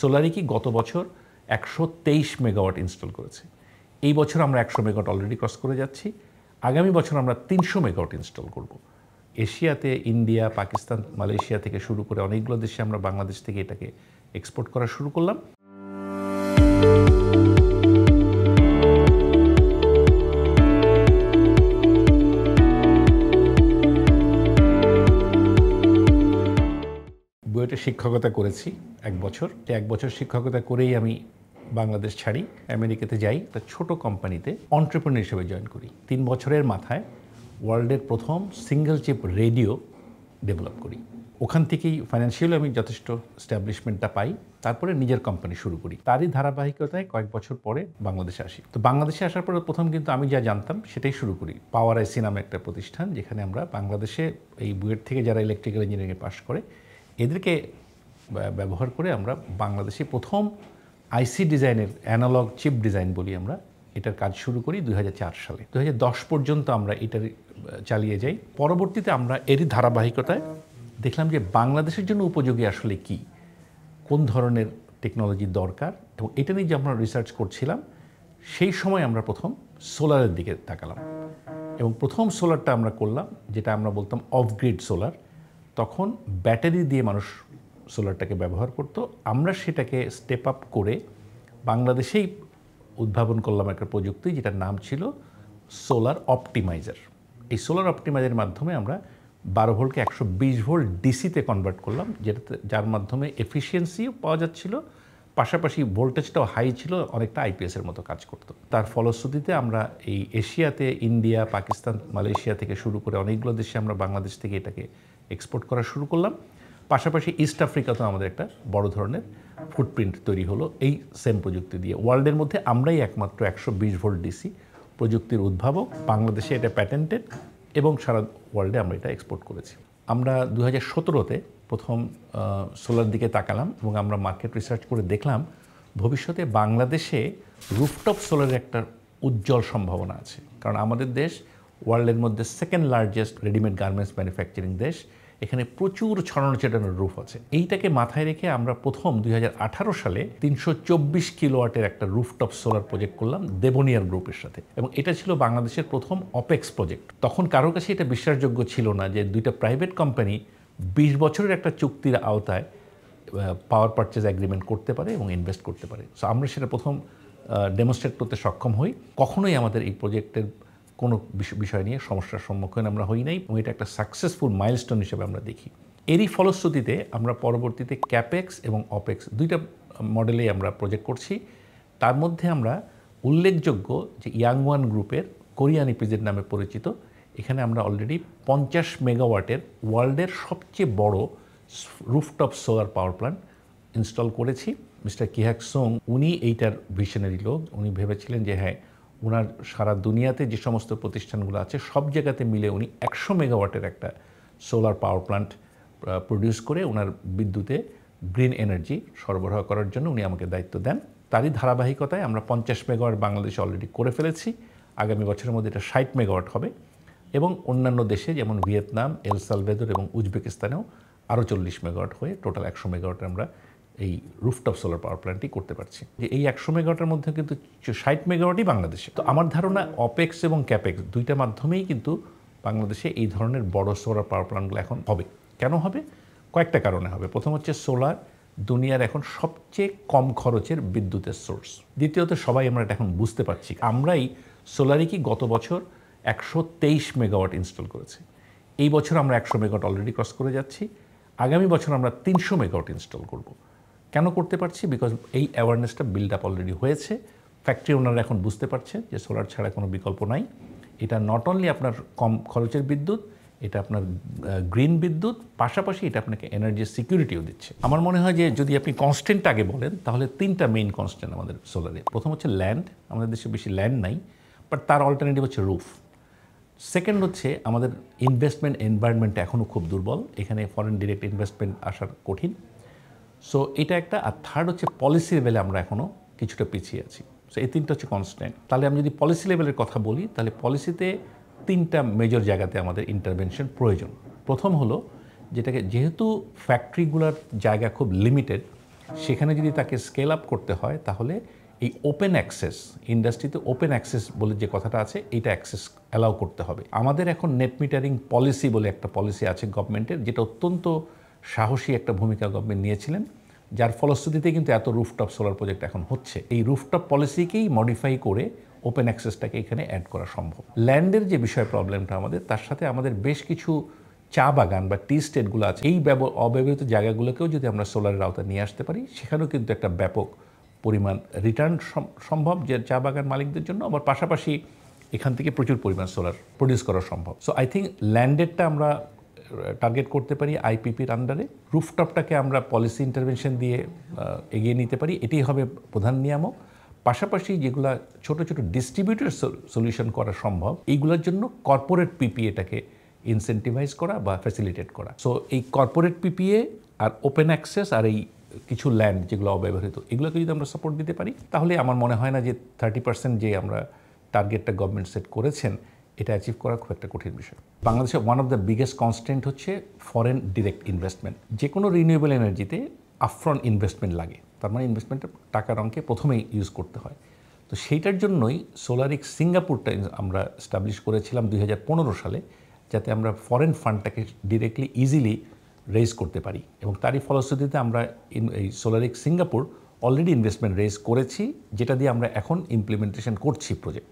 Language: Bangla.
সোলারিকি গত বছর 123 মেগাওয়াট ইনস্টল করেছে। এই বছর আমরা 100 মেগাওয়াট অলরেডি ক্রস করে যাচ্ছি। আগামী বছর আমরা 300 মেগাওয়াট ইনস্টল করব। এশিয়াতে ইন্ডিয়া, পাকিস্তান, মালয়েশিয়া থেকে শুরু করে অনেকগুলো দেশে আমরা বাংলাদেশ থেকে এটাকে এক্সপোর্ট করা শুরু করলাম। বুয়েটে শিক্ষকতা করেছি 1 বছর। 1 বছর শিক্ষকতা করেই আমি বাংলাদেশ ছাড়ি, আমেরিকাতে যাই, একটা ছোট কোম্পানিতে এন্টারপ্রেনিউর হিসেবে জয়েন করি। 3 বছরের মাথায় ওয়ার্ল্ডের প্রথম সিঙ্গেল চিপ রেডিও ডেভেলপ করি। ওখান থেকেই ফাইন্যান্সিয়ালি আমি যথেষ্ট এস্টাবলিশমেন্টটা পাই। তারপরে নিজের কোম্পানি শুরু করি। তারই ধারাবাহিকতায় কয়েক বছর পরে বাংলাদেশে আসি। তো বাংলাদেশে আসার পরে প্রথম কিন্তু আমি যা জানতাম সেটাই শুরু করি। পাওয়ার আইসি নামে একটা প্রতিষ্ঠান, যেখানে আমরা বাংলাদেশে এই বুয়েট থেকে যারা ইলেকট্রিক্যাল ইঞ্জিনিয়ারিংয়ে পাশ করে এদেরকে ব্যবহার করে আমরা বাংলাদেশে প্রথম আইসি ডিজাইনের অ্যানালগ চিপ ডিজাইন বলি আমরা, এটার কাজ শুরু করি 2004 সালে। 2010 পর্যন্ত আমরা এটার চালিয়ে যাই। পরবর্তীতে আমরা এরই ধারাবাহিকতায় দেখলাম যে বাংলাদেশের জন্য উপযোগী আসলে কি, কোন ধরনের টেকনোলজি দরকার, এবং এটা নিয়ে যে আমরা রিসার্চ করছিলাম সেই সময় আমরা প্রথম সোলারের দিকে তাকালাম। এবং প্রথম সোলারটা আমরা করলাম যেটা আমরা বলতাম অফ গ্রিড সোলার। তখন ব্যাটারি দিয়ে মানুষ সোলারটাকে ব্যবহার করত। আমরা সেটাকে স্টেপ আপ করে বাংলাদেশেই উদ্ভাবন করলাম একটা প্রযুক্তি যেটার নাম ছিল সোলার অপটিমাইজার। এই সোলার অপটিমাইজারের মাধ্যমে আমরা 12 ভোল্টকে 120 ভোল্ট ডিসিতে কনভার্ট করলাম, যার মাধ্যমে এফিসিয়েন্সিও পাওয়া যাচ্ছিল, পাশাপাশি ভোল্টেজটাও হাই ছিল, অনেকটা আইপিএসের মতো কাজ করত। তার ফলশ্রুতিতে আমরা এই এশিয়াতে ইন্ডিয়া, পাকিস্তান, মালয়েশিয়া থেকে শুরু করে অনেকগুলো দেশে আমরা বাংলাদেশ থেকে এটাকে এক্সপোর্ট করা শুরু করলাম। পাশাপাশি ইস্ট আফ্রিকাতেও আমাদের একটা বড় ধরনের ফুটপ্রিন্ট তৈরি হলো এই সেম প্রযুক্তি দিয়ে। ওয়ার্ল্ডের মধ্যে আমরাই একমাত্র 120 ভোল্ট ডিসি প্রযুক্তির উদ্ভাবক। বাংলাদেশে এটা প্যাটেন্টেড এবং সারা ওয়ার্ল্ডে আমরা এটা এক্সপোর্ট করেছি। আমরা 2017-তে প্রথম সোলার দিকে তাকালাম এবং আমরা মার্কেট রিসার্চ করে দেখলাম ভবিষ্যতে বাংলাদেশে রুফটপ সোলারের একটা উজ্জ্বল সম্ভাবনা আছে। কারণ আমাদের দেশ ওয়ার্ল্ডের মধ্যে second largest readymade garments manufacturing দেশ। এখানে প্রচুর ছড়ানো ছেটানোর রুফ আছে। এইটাকে মাথায় রেখে আমরা প্রথম 2018 সালে 324 কিলোওয়াটের একটা রুফটপ সোলার প্রজেক্ট করলাম দেবনিয়ার গ্রুপের সাথে, এবং এটা ছিল বাংলাদেশের প্রথম অপেক্স প্রজেক্ট। তখন কারোর কাছে এটা বিশ্বাসযোগ্য ছিল না যে দুইটা প্রাইভেট কোম্পানি 20 বছরের একটা চুক্তির আওতায় পাওয়ার পারচেজ অ্যাগ্রিমেন্ট করতে পারে এবং ইনভেস্ট করতে পারে। সো আমরা সেটা প্রথম ডেমনস্ট্রেট করতে সক্ষম হই। কখনোই আমাদের এই প্রজেক্টের কোনো বিষয় নিয়ে সমস্যার সম্মুখীন আমরা হই নাই, এবং এটা একটা সাকসেসফুল মাইলস্টোন হিসেবে আমরা দেখি। এরই ফলশ্রুতিতে আমরা পরবর্তীতে ক্যাপেক্স এবং অপেক্স দুইটা মডেলেই আমরা প্রজেক্ট করছি। তার মধ্যে আমরা উল্লেখযোগ্য যে ইয়াংওয়ান গ্রুপের কোরিয়ান ইপিজেড নামে পরিচিত, এখানে আমরা অলরেডি 50 মেগাওয়াটের ওয়ার্ল্ডের সবচেয়ে বড় rooftop solar power plant install করেছি। মিস্টার কিহাক সোং উনি এইটার ভিশনারি লোক। উনি ভেবেছিলেন যে হ্যাঁ, ওনার সারা দুনিয়াতে যে সমস্ত প্রতিষ্ঠানগুলো আছে সব জায়গাতে মিলে উনি 100 মেগাওয়াটের একটা সোলার পাওয়ার প্ল্যান্ট প্রডিউস করে ওনার বিদ্যুতে গ্রিন এনার্জি সরবরাহ করার জন্য উনি আমাকে দায়িত্ব দেন। তারই ধারাবাহিকতায় আমরা 50 মেগাওয়াট বাংলাদেশে অলরেডি করে ফেলেছি। আগামী বছরের মধ্যে এটা 60 মেগাওয়াট হবে, এবং অন্যান্য দেশে যেমন ভিয়েতনাম, এল সালভাদর এবং উজবেকিস্তানেও আরও 40 মেগাওয়াট হয়ে টোটাল 100 মেগাওয়াটের আমরা এই রুফটপ সোলার পাওয়ার প্ল্যান্টই করতে পারছি। যে এই 100 মেগাওয়াটের মধ্যে কিন্তু 60 মেগাওয়াটই বাংলাদেশে। তো আমার ধারণা অপেক্স এবং ক্যাপেক্স দুইটা মাধ্যমেই কিন্তু বাংলাদেশে এই ধরনের বড় সোলার পাওয়ার প্ল্যান্টগুলো এখন হবে। কেন হবে? কয়েকটা কারণে হবে। প্রথম হচ্ছে সোলার দুনিয়ার এখন সবচেয়ে কম খরচের বিদ্যুতের সোর্স। দ্বিতীয়ত সবাই আমরা এটা এখন বুঝতে পারছি। আমরাই সোলারিকি গত বছর 123 মেগাওয়াট ইনস্টল করেছি। এই বছর আমরা 100 মেগাওয়াট অলরেডি ক্রস করে যাচ্ছি। আগামী বছর আমরা 300 মেগাওয়াট ইনস্টল করব। কেন করতে পারছি? বিকজ এই অ্যাওয়ারনেসটা বিল্ড আপ অলরেডি হয়েছে। ফ্যাক্টরি ওনারা এখন বুঝতে পারছে যে সোলার ছাড়া কোনো বিকল্প নাই। এটা নট অনলি আপনার কম খরচের বিদ্যুৎ, এটা আপনার গ্রিন বিদ্যুৎ, পাশাপাশি এটা আপনাকে এনার্জি সিকিউরিটিও দিচ্ছে। আমার মনে হয় যে যদি আপনি কনস্ট্যান্ট আগে বলেন তাহলে 3টা মেইন কনস্ট্যান্ট আমাদের সোলারে। প্রথম হচ্ছে ল্যান্ড, আমাদের দেশে বেশি ল্যান্ড নাই, বাট তার অল্টারনেটিভ হচ্ছে রুফ। সেকেন্ড হচ্ছে আমাদের ইনভেস্টমেন্ট এনভায়রনমেন্ট এখনও খুব দুর্বল, এখানে ফরেন ডিরেক্ট ইনভেস্টমেন্ট আসার কঠিন। সো এটা একটা। আর থার্ড হচ্ছে পলিসি লেভেলে আমরা এখনও কিছুটা পিছিয়ে আছি। সো এই 3টা হচ্ছে কনস্ট্যান্ট। তাহলে আমি যদি পলিসি লেভেলের কথা বলি তাহলে পলিসিতে 3টা মেজর জায়গাতে আমাদের ইন্টারভেনশন প্রয়োজন। প্রথম হলো যেটাকে, যেহেতু ফ্যাক্টরিগুলোর জায়গা খুব লিমিটেড, সেখানে যদি তাকে স্কেল আপ করতে হয় তাহলে এই ওপেন অ্যাক্সেস, ইন্ডাস্ট্রিতে ওপেন অ্যাক্সেস বলে যে কথাটা আছে, এইটা অ্যাক্সেস অ্যালাউ করতে হবে। আমাদের এখন নেট মিটারিং পলিসি বলে একটা পলিসি আছে গভর্নমেন্টের, যেটা অত্যন্ত সাহসী একটা ভূমিকা গভর্নমেন্ট নিয়েছিলেন, যার ফলশ্রুতিতে কিন্তু এত রুফটপ সোলার প্রজেক্ট এখন হচ্ছে। এই রুফটপ পলিসিকেই মডিফাই করে ওপেন অ্যাক্সেসটাকে এখানে অ্যাড করা সম্ভব। ল্যান্ডের যে বিষয় প্রবলেমটা আমাদের, তার সাথে আমাদের বেশ কিছু চা বাগান বা টি স্টেটগুলো আছে, এই অব্যবহৃত জায়গাগুলোকেও যদি আমরা সোলারের আওতায় নিয়ে আসতে পারি, সেখানেও কিন্তু একটা ব্যাপক পরিমাণ রিটার্ন সম্ভব যে চা বাগান মালিকদের জন্য, আবার পাশাপাশি এখান থেকে প্রচুর পরিমাণ সোলার প্রডিউস করা সম্ভব। সো আই থিঙ্ক ল্যান্ডেডটা আমরা টার্গেট করতে পারি আইপিপির আন্ডারে, রুফটপটাকে আমরা পলিসি ইন্টারভেনশন দিয়ে এগিয়ে নিতে পারি, এটাই হবে প্রধান নিয়ামক। পাশাপাশি যেগুলো ছোট ছোট ডিস্ট্রিবিউটর সলিউশন করা সম্ভব, এইগুলোর জন্য কর্পোরেট পিপিএটাকে ইনসেন্টিভাইজ করা বা ফ্যাসিলিটেট করা। সো এই কর্পোরেট পিপিএ আর ওপেন অ্যাক্সেস আর এই কিছু ল্যান্ড যেগুলো অব্যবহৃত, এগুলোকে যদি আমরা সাপোর্ট দিতে পারি, তাহলে আমার মনে হয় না যে 30% যে আমরা টার্গেটটা গভর্নমেন্ট সেট করেছেন, এটা অ্যাচিভ করা খুব একটা কঠিন বিষয়। বাংলাদেশে one of the biggest constant হচ্ছে ফরেন ডিরেক্ট ইনভেস্টমেন্ট। যে কোনো রিনিউয়েবল এনার্জিতে আপফ্রন্ট ইনভেস্টমেন্ট লাগে, তার মানে ইনভেস্টমেন্টের টাকার অঙ্কে প্রথমেই ইউজ করতে হয়। তো সেইটার জন্যই সোলারিক সিঙ্গাপুরটা আমরা এস্টাবলিশ করেছিলাম 2015 সালে, যাতে আমরা ফরেন ফান্ডটাকে ডিরেক্টলি ইজিলি রেজ করতে পারি, এবং তারই ফলশ্রুতিতে আমরা এই সোলারিক সিঙ্গাপুর অলরেডি ইনভেস্টমেন্ট রেজ করেছি, যেটা দিয়ে আমরা এখন ইমপ্লিমেন্টেশন করছি প্রজেক্ট।